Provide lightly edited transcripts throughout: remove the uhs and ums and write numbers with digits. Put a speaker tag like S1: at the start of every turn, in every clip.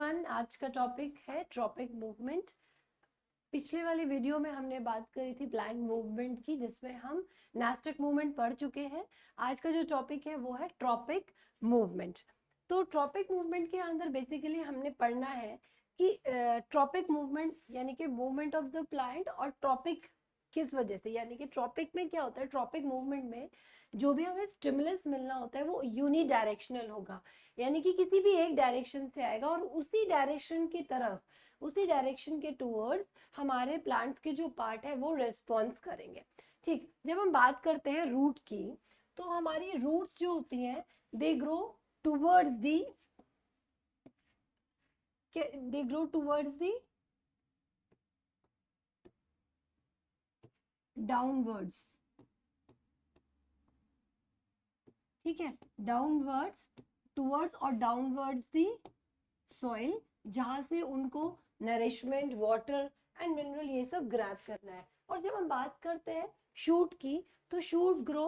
S1: Everyone, आज का topic है ट्रॉपिक मूवमेंट। पिछले वाली वीडियो में हमने बात करी थी प्लांट मूवमेंट की, जिसमें हम नास्टिक मूवमेंट पढ़ चुके हैं। आज का जो टॉपिक है वो है ट्रॉपिक मूवमेंट। तो ट्रॉपिक मूवमेंट के अंदर बेसिकली हमने पढ़ना है कि ट्रॉपिक मूवमेंट यानी कि मूवमेंट ऑफ द प्लांट, और ट्रॉपिक किस वजह से, यानी कि ट्रॉपिक में क्या होता है। ट्रॉपिक मूवमेंट में जो भी हमें स्टिमुलस मिलना होता है वो यूनी डायरेक्शनल होगा, यानी कि किसी भी एक डायरेक्शन से आएगा और उसी डायरेक्शन की तरफ, उसी डायरेक्शन के टूवर्ड्स हमारे प्लांट्स के जो पार्ट है वो रिस्पॉन्स करेंगे। ठीक, जब हम बात करते हैं रूट की, तो हमारी रूट्स जो होती हैं they grow towards the downwards. ठीक है, डाउनवर्ड्स टूवर्ड्स और डाउनवर्ड्स दी सॉइल, जहां से उनको नरिशमेंट, वाटर एंड मिनरल ये सब ग्रैब करना है। और जब हम बात करते हैं शूट की, तो shoot grow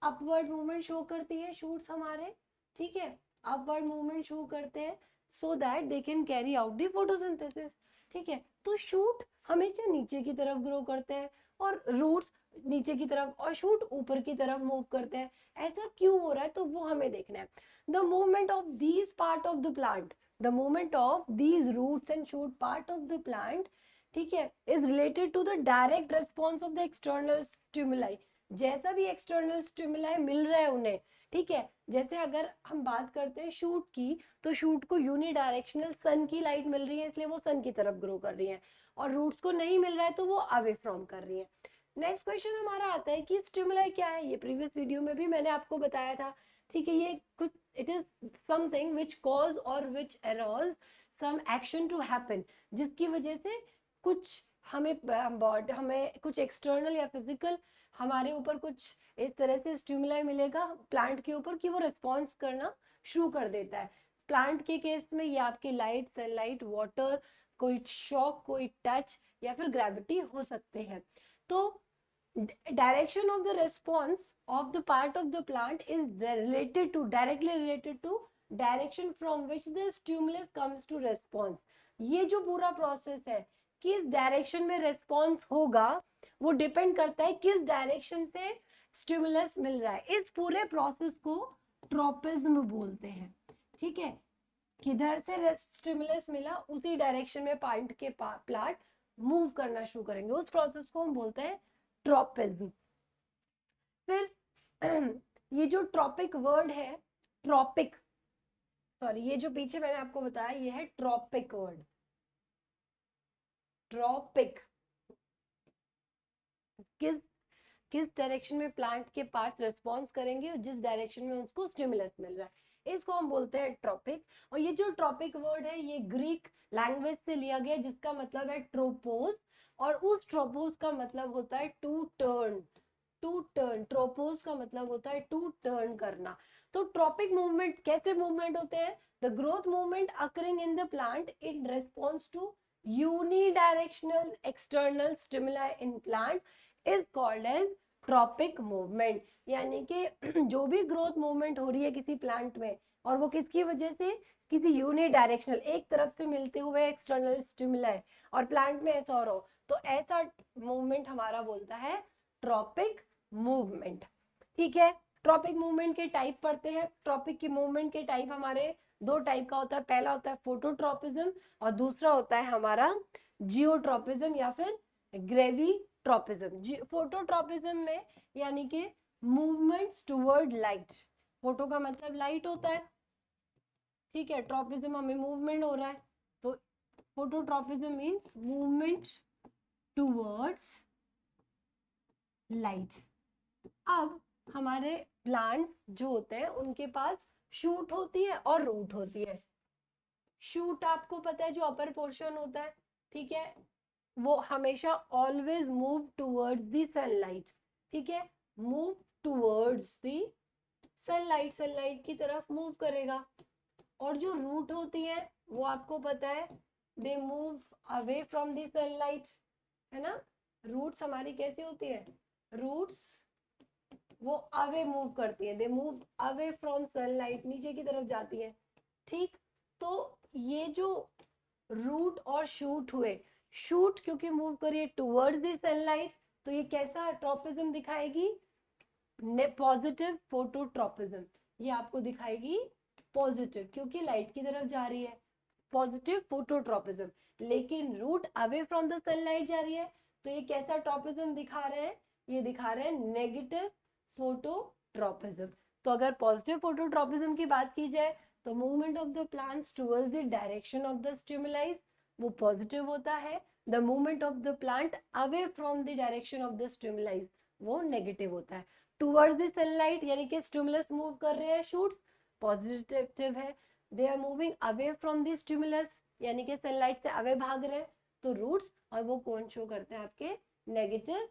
S1: upward movement show करती है शूट्स हमारे। ठीक है, अपवर्ड मूवमेंट शो करते हैं so that they can carry out the photosynthesis. ठीक है, तो शूट हमेशा नीचे की तरफ ग्रो करते हैं और रूट्स नीचे की तरफ, और शूट ऊपर की तरफ मूव करते हैं। ऐसा क्यों हो रहा है, तो वो हमें देखना है। The movement of these part of the plant, the movement of these roots and shoot part of the plant, ठीक है, is related to the direct response of the external stimuli. जैसा भी एक्सटर्नल स्टिमुलाई मिल रहा है उन्हें, ठीक है, जैसे अगर हम बात करते हैं शूट की, तो शूट को यूनी डायरेक्शनल सन की लाइट मिल रही है, इसलिए वो सन की तरफ ग्रो कर रही है, और रूट्स को नहीं मिल रहा है तो वो अवे फ्रॉम कर रही है। नेक्स्ट क्वेश्चन हमारा आता है कि स्टिमुलाई क्या है। ये प्रीवियस वीडियो में भी मैंने आपको बताया था। ठीक है, ये कुछ, it is something which cause और which arouse some action to happen, जिसकी वजह से कुछ हमें कुछ एक्सटर्नल या फिजिकल हमारे ऊपर कुछ इस तरह से स्टिमुलाई मिलेगा प्लांट के ऊपर कि वो रिस्पॉन्स करना शुरू कर देता है। प्लांट के केस में ये आपकी लाइट, सनलाइट, वाटर, कोई शॉक, कोई टच या फिर ग्रेविटी हो सकते हैं। तो direction of the response of the part of the plant is directly related to direction from which the stimulus comes to response। ये जो पूरा प्रोसेस है, किस डायरेक्शन में रेस्पॉन्स होगा, वो डिपेंड करता है किस डायरेक्शन से स्टिमुलस मिल रहा है। इस पूरे प्रोसेस को ट्रोपिज्म बोलते हैं। ठीक है, किधर से स्टिमुलस मिला उसी डायरेक्शन में प्लांट के प्लांट मूव करना शुरू करेंगे, उस प्रोसेस को हम बोलते हैं ट्रोपिज्म। फिर ये जो ट्रॉपिक वर्ड है, ट्रॉपिक, सॉरी, ये जो पीछे मैंने आपको बताया ये है ट्रॉपिक वर्ड। ट्रॉपिक किस किस डायरेक्शन में प्लांट के पार्ट रिस्पॉन्स करेंगे और जिस डायरेक्शन में उसको स्टिमुलस मिल रहा है, इसको हम बोलते हैं ट्रॉपिक। और ये जो ट्रॉपिक वर्ड है ये ग्रीक लैंग्वेज से लिया गया, जिसका मतलब है ट्रोपोज, और उस ट्रोपोज का मतलब होता है टू टर्न। टू टर्न, ट्रोपोज का मतलब होता है टू टर्न करना। तो ट्रॉपिक मूवमेंट कैसे मूवमेंट होते हैं? The growth movement occurring in the plant in response to unidirectional external stimuli in plant is called as tropic movement. यानी कि जो भी ग्रोथ मूवमेंट हो रही है किसी प्लांट में, और वो किसकी वजह से, किसी यूनिडायरेक्शनल एक तरफ से मिलते हुए एक्सटर्नल स्टिमुलाई, और प्लांट में ऐसा हो रहा हो, तो ऐसा मूवमेंट हमारा बोलता है ट्रॉपिक मूवमेंट। ठीक है, ट्रॉपिक मूवमेंट के टाइप पढ़ते हैं। ट्रॉपिक की मूवमेंट के टाइप हमारे दो टाइप का होता है। पहला होता है फोटोट्रॉपिज्म और दूसरा होता है हमारा जियोट्रॉपिज्म या फिर ग्रेविट्रॉपिज्म। फोटोट्रॉपिज्म में यानी कि मूवमेंट्स टुवर्ड लाइट, फोटो का मतलब लाइट होता है, ठीक है, ट्रॉपिज्म हमें मूवमेंट हो रहा है, तो phototropism means movement towards light. अब हमारे प्लांट्स जो होते हैं उनके पास शूट होती है और रूट होती है। शूट आपको पता है जो अपर पोर्शन होता है, ठीक है, वो हमेशा always move towards the sunlight. ठीक है, move towards the sunlight, sunlight की तरफ मूव करेगा। और जो रूट होती है वो आपको पता है they move away from the sunlight, है ना। रूट्स हमारी कैसी होती है, रूट्स वो अवे मूव करती है, they move away from sunlight, नीचे की तरफ जाती है। ठीक, तो ये जो रूट और शूट हुए, शूट क्योंकि मूव करिए टुवर्ड्स द सनलाइट, तो ये कैसा ट्रॉपिज्म दिखाएगी, पॉजिटिव फोटोट्रॉपिज्म। ये आपको दिखाएगी पॉजिटिव क्योंकि लाइट की तरफ जा रही है, पॉजिटिव फोटोट्रॉपिज्म। लेकिन root away from the sunlight जा रही है, तो ये कैसा ट्रॉपिज्म दिखा रहे हैं, ये दिखा रहे हैं नेगेटिव फोटोट्रॉपिज्म। तो अगर पॉजिटिव फोटोट्रॉपिज्म की बात की जाए तो movement of the plants towards the direction of the stimuli वो पॉजिटिव होता है, the movement of the plant away from the direction of the stimuli वो नेगेटिव होता है। टुवर्ड्स द सनलाइट यानी कि स्टिमुलस मूव कर रहे हैं, शूट्स पॉजिटिव है, they are moving away from the stimulus यानी कि सनलाइट से अवे भाग रहे हैं, तो रूट्स और वो कौन शो करते हैं आपके नेगेटिव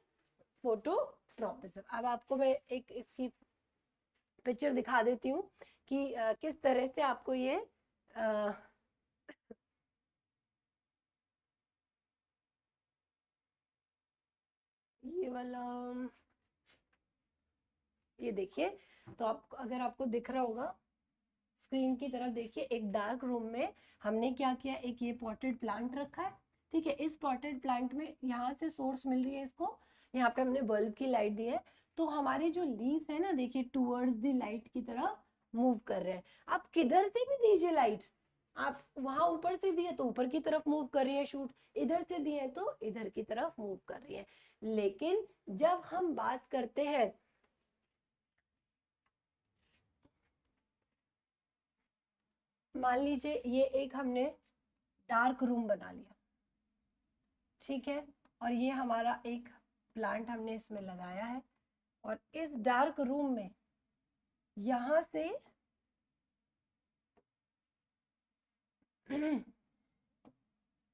S1: फोटोट्रॉपिज्म। अब आपको मैं एक इसकी पिक्चर दिखा देती हूँ कि किस तरह से आपको ये वाला, ये देखिए, तो आप अगर आपको दिख रहा होगा स्क्रीन की तरफ देखिए, एक डार्क रूम में हमने क्या किया, एक ये पॉटेड प्लांट रखा है, ठीक है। इस पॉटेड प्लांट में यहाँ से सोर्स मिल रही है इसको, यहाँ पे हमने बल्ब की लाइट दी है, तो हमारे जो लीव्स है ना देखिए टूवर्ड्स द लाइट की तरफ मूव कर रहे हैं। आप किधर से भी दीजिए लाइट, आप वहां ऊपर से दिए तो ऊपर की तरफ मूव कर रही है शूट, इधर से दिए तो इधर की तरफ मूव कर रही है। लेकिन जब हम बात करते हैं, मान लीजिए ये एक हमने डार्क रूम बना लिया, ठीक है, और ये हमारा एक प्लांट हमने इसमें लगाया है, और इस डार्क रूम में यहां से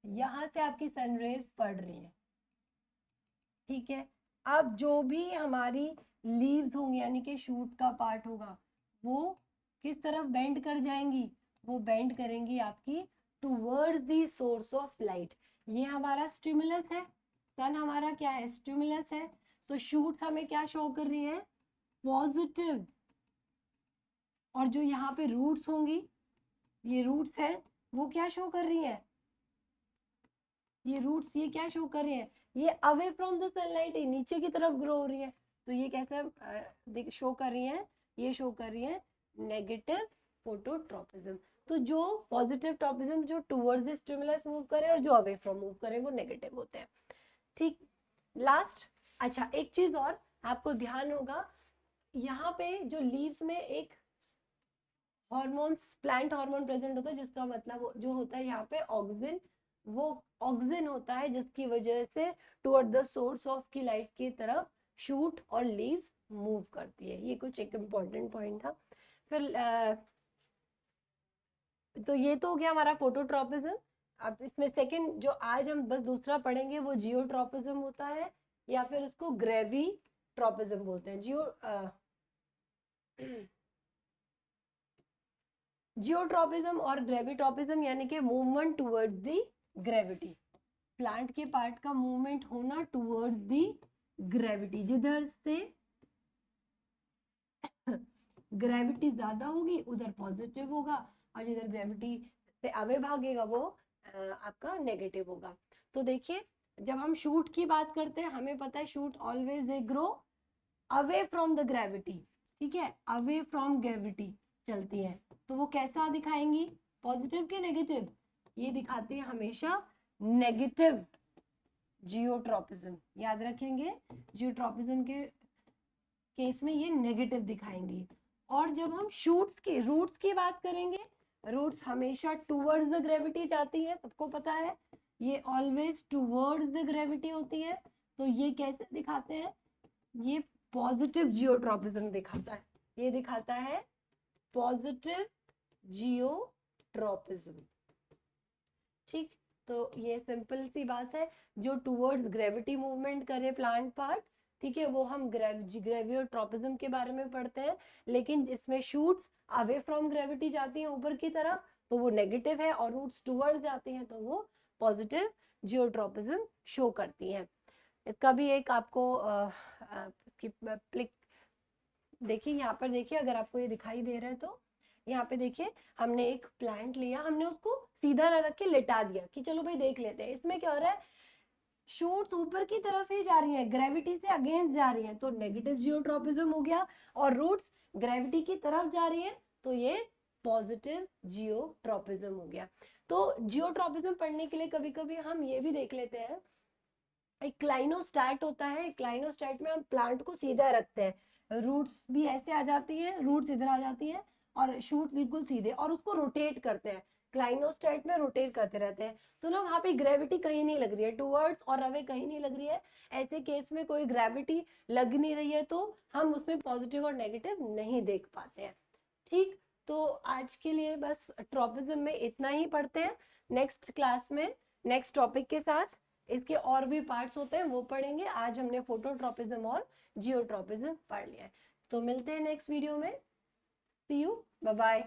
S1: यहां से आपकी सनरेज पड़ रही है, ठीक है। अब जो भी हमारी लीव्स होंगी यानी कि शूट का पार्ट होगा, वो किस तरफ बेंड कर जाएंगी, वो बेंड करेंगी आपकी towards the source of light. ये हमारा स्टिमुलस है, सन हमारा क्या है, स्टिमुलस है, तो शूट्स हमें क्या शो कर रही है, पॉजिटिव। और जो यहाँ पे रूट्स होंगी, ये रूट्स है, वो क्या शो कर रही है, ये रूट्स ये क्या शो कर रही है, ये अवे फ्रॉम द सनलाइट, ये नीचे की तरफ ग्रो हो रही है, तो ये कैसे शो कर रही है, ये शो कर रही है नेगेटिव फोटोट्रॉपिज्म। तो जो पॉजिटिव ट्रॉपिज्म जो टुवर्ड्स द स्टिमुलस मूव करे और जो अवे फ्रॉम मूव करे वो नेगेटिव होते हैं, ठीक। लास्ट, अच्छा एक चीज और आपको ध्यान होगा, यहाँ पे जो लीव्स में एक हॉर्मोन्स प्लांट हार्मोन प्रेजेंट होता है, जिसका मतलब जो होता है यहाँ पे ऑक्सिन, वो ऑक्सिन होता है जिसकी वजह से टुवर्ड द सोर्स ऑफ की लाइट की तरफ शूट और लीव्स मूव करती है। ये कुछ एक इम्पोर्टेंट पॉइंट था। फिर तो ये तो हो गया हमारा फोटोट्रॉपिज्म। अब इसमें सेकंड जो आज हम बस दूसरा पढ़ेंगे वो जियोट्रॉपिज्म होता है, या फिर उसको ग्रेविट्रॉपिज्म बोलते हैं। जियोट्रॉपिज्म और ग्रेविट्रॉपिज्म यानी कि movement towards the gravity, plant के पार्ट का मूवमेंट होना टुवर्ड्स दी ग्रेविटी, जिधर से ग्रेविटी ज्यादा होगी उधर पॉजिटिव होगा, और जिधर ग्रेविटी से अवे भागेगा वो आपका नेगेटिव होगा। तो देखिए जब हम शूट की बात करते हैं हमें पता है shoot always they grow away from the gravity, ठीक है, अवे फ्रॉम ग्रेविटी चलती है, तो वो कैसा दिखाएंगी, पॉजिटिव के नेगेटिव, ये दिखाती है हमेशा नेगेटिव जियोट्रॉपिज्म। याद रखेंगे जियोट्रॉपिज्म के केस में ये नेगेटिव दिखाएंगी। और जब हम शूट्स की रूट्स की बात करेंगे, रूट्स हमेशा टुवर्ड्स द ग्रेविटी जाती है, सबको पता है ये ऑलवेज टुवर्ड्स द ग्रेविटी होती है, तो ये कैसे दिखाते हैं, ये पॉजिटिव जियोट्रॉपिज्म दिखाता है, ये दिखाता है पॉजिटिव जियोट्रॉपिज्म, ठीक। तो ये सिंपल सी बात है, जो टुवर्ड्स ग्रेविटी मूवमेंट करे प्लांट पार्ट, ठीक है, वो हम ग्रेवियोट्रॉपिज्म के बारे में पढ़ते हैं। लेकिन इसमें शूट्स अवे फ्रॉम ग्रेविटी जाती हैं ऊपर की तरफ तो वो नेगेटिव है, और रूट्स टुवर्ड्स जाती हैं तो वो पॉजिटिव जियोट्रॉपिज्म शो करती हैं। इसका भी एक आपको देखिए यहाँ पर, देखिए अगर आपको ये दिखाई दे रहा है तो यहाँ पे देखिए हमने एक प्लांट लिया, हमने उसको सीधा ना रख के लेटा दिया कि चलो भाई देख लेते हैं। इसमें क्या हो रहा है, शूट्स ऊपर की तरफ ही जा रही है, ग्रेविटी से अगेंस्ट जा रही है, तो नेगेटिव जियोट्रॉपिज्म हो गया। और रूट्स ग्रेविटी की तरफ जा रही है, तो ये पॉजिटिव जियोट्रॉपिज्म हो गया। तो जियोट्रॉपिज्म पढ़ने के लिए कभी कभी हम ये भी देख लेते हैं, एक क्लाइनोस्टैट होता है, क्लाइनोस्टैट में हम प्लांट को सीधा रखते हैं, रूट्स भी ऐसे आ जाती है, रूट्स इधर आ जाती है और शूट बिल्कुल सीधे, और उसको रोटेट करते हैं, क्लाइनोस्टैट में रोटेट करते रहते हैं। तो ना वहाँ पे ग्रेविटी कहीं नहीं लग रही है, टूवर्ड्स और अवे कहीं नहीं लग रही है। ऐसे केस में कोई ग्रेविटी लग नहीं रही है, तो हम उसमें पॉजिटिव और नेगेटिव नहीं देख पाते हैं। ठीक, तो आज के लिए बस ट्रॉपिज्म में इतना ही पढ़ते हैं। नेक्स्ट क्लास में नेक्स्ट टॉपिक के साथ इसके और भी पार्ट्स होते हैं वो पढ़ेंगे। आज हमने फोटोट्रॉपिज्म और जियोट्रॉपिज्म पढ़ लिया है। तो मिलते हैं नेक्स्ट वीडियो में। सी यू, बाय बाय।